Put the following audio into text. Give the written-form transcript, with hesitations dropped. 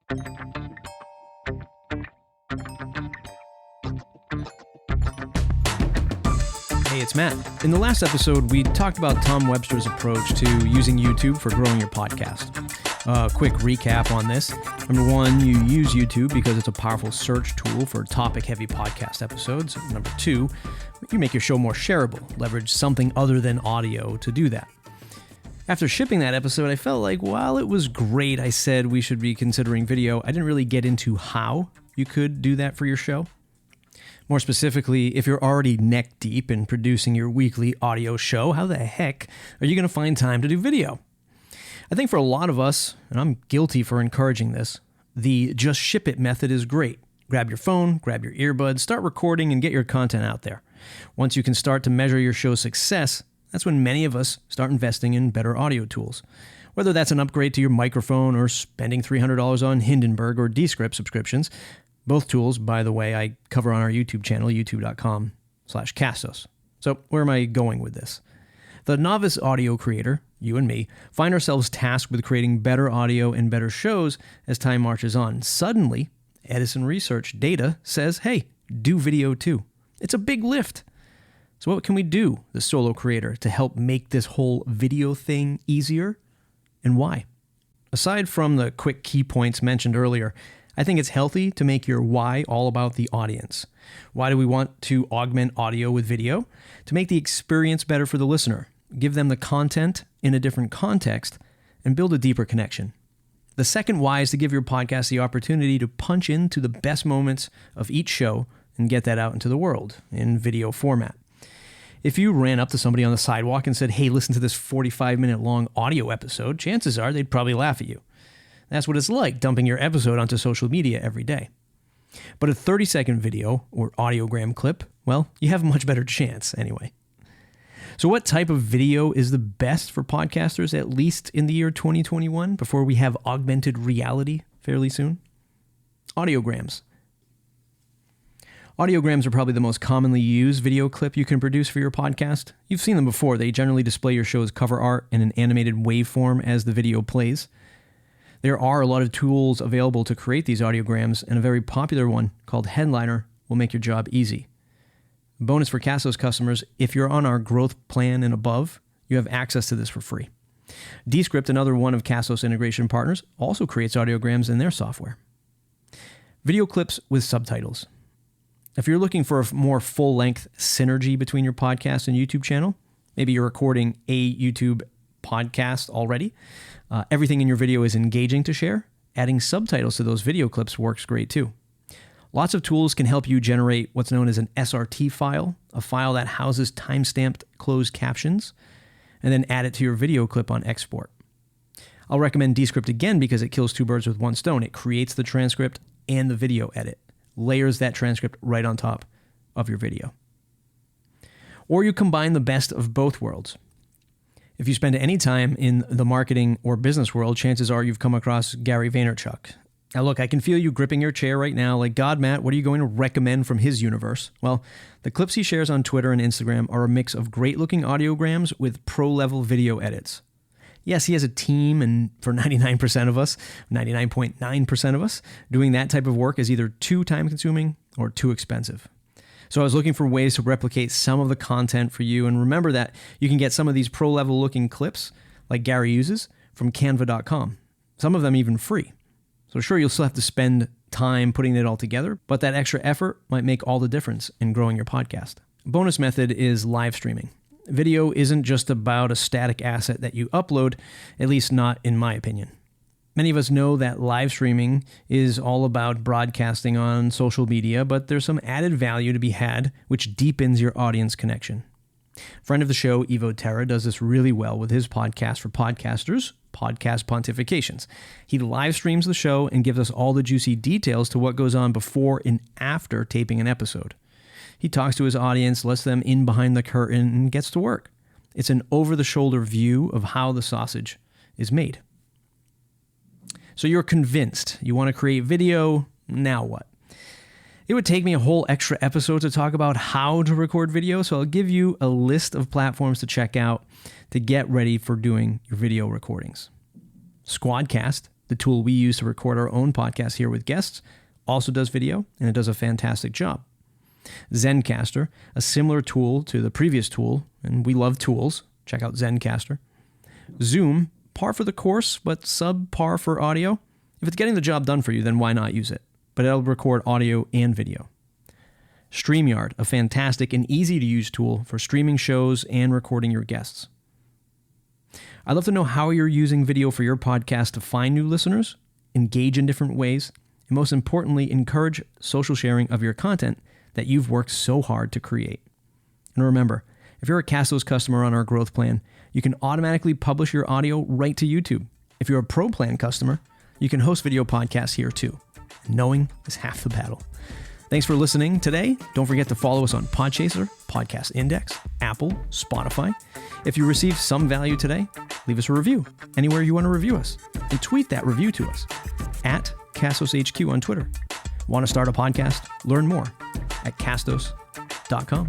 Hey, it's Matt. In the last episode, we talked about Tom Webster's approach to using YouTube for growing your podcast. Quick recap on this. Number one, you use YouTube because it's a powerful search tool for topic-heavy podcast episodes. Number two, you make your show more shareable. Leverage something other than audio to do that. After shipping that episode, I felt like while it was great, I said we should be considering video, I didn't really get into how you could do that for your show. More specifically, if you're already neck deep in producing your weekly audio show, how the heck are you going to find time to do video? I think for a lot of us, and I'm guilty for encouraging this, the just ship it method is great. Grab your phone, grab your earbuds, start recording, and get your content out there. Once you can start to measure your show's success, that's when many of us start investing in better audio tools. Whether that's an upgrade to your microphone or spending $300 on Hindenburg or Descript subscriptions. Both tools, by the way, I cover on our YouTube channel, youtube.com/Castos. So where am I going with this? The novice audio creator, you and me, find ourselves tasked with creating better audio and better shows as time marches on. Suddenly, Edison Research data says, hey, do video too. It's a big lift. So what can we do, the solo creator, to help make this whole video thing easier, and why? Aside from the quick key points mentioned earlier, I think it's healthy to make your why all about the audience. Why do we want to augment audio with video? To make the experience better for the listener, give them the content in a different context, and build a deeper connection. The second why is to give your podcast the opportunity to punch into the best moments of each show and get that out into the world in video format. If you ran up to somebody on the sidewalk and said, hey, listen to this 45-minute long audio episode, chances are they'd probably laugh at you. That's what it's like dumping your episode onto social media every day. But a 30-second video or audiogram clip, well, you have a much better chance anyway. So what type of video is the best for podcasters, at least in the year 2021, before we have augmented reality fairly soon? Audiograms. Audiograms are probably the most commonly used video clip you can produce for your podcast. You've seen them before. They generally display your show's cover art in an animated waveform as the video plays. There are a lot of tools available to create these audiograms, and a very popular one called Headliner will make your job easy. Bonus for Castos customers, if you're on our growth plan and above, you have access to this for free. Descript, another one of Castos integration partners, also creates audiograms in their software. Video clips with subtitles. If you're looking for a more full-length synergy between your podcast and YouTube channel, maybe you're recording a YouTube podcast already, everything in your video is engaging to share, adding subtitles to those video clips works great too. Lots of tools can help you generate what's known as an SRT file, a file that houses timestamped closed captions, and then add it to your video clip on export. I'll recommend Descript again because it kills two birds with one stone. It creates the transcript and the video edit, layers that transcript right on top of your video. Or you combine the best of both worlds. If you spend any time in the marketing or business world, chances are you've come across Gary Vaynerchuk. Now look, I can feel you gripping your chair right now like, God, Matt, what are you going to recommend from his universe? Well, the clips he shares on Twitter and Instagram are a mix of great-looking audiograms with pro-level video edits. Yes, he has a team, and for 99% of us, 99.9% of us, doing that type of work is either too time-consuming or too expensive. So I was looking for ways to replicate some of the content for you, and remember that you can get some of these pro-level looking clips, like Gary uses, from canva.com. Some of them even free. So sure, you'll still have to spend time putting it all together, but that extra effort might make all the difference in growing your podcast. Bonus method is live streaming. Video isn't just about a static asset that you upload, at least not in my opinion. Many of us know that live streaming is all about broadcasting on social media, but there's some added value to be had, which deepens your audience connection. Friend of the show, Evo Terra, does this really well with his podcast for podcasters, Podcast Pontifications. He live streams the show and gives us all the juicy details to what goes on before and after taping an episode. He talks to his audience, lets them in behind the curtain, and gets to work. It's an over-the-shoulder view of how the sausage is made. So you're convinced you want to create video, now what? It would take me a whole extra episode to talk about how to record video, so I'll give you a list of platforms to check out to get ready for doing your video recordings. Squadcast the tool we use to record our own podcast here with guests, also does video, and it does a fantastic job. Zencastr, a similar tool to the previous tool, and we love tools. Check out Zencastr. Zoom, par for the course, but subpar for audio. If it's getting the job done for you, then why not use it? But it'll record audio and video. StreamYard, a fantastic and easy to use tool for streaming shows and recording your guests. I'd love to know how you're using video for your podcast to find new listeners, engage in different ways, and most importantly, encourage social sharing of your content that you've worked so hard to create. And remember, if you're a Castos customer on our growth plan, you can automatically publish your audio right to YouTube. If you're a Pro Plan customer, you can host video podcasts here too. Knowing is half the battle. Thanks for listening today. Don't forget to follow us on Podchaser, Podcast Index, Apple, Spotify. If you received some value today, leave us a review anywhere you want to review us, and tweet that review to us at CastosHQ on Twitter. Want to start a podcast? Learn more at castos.com.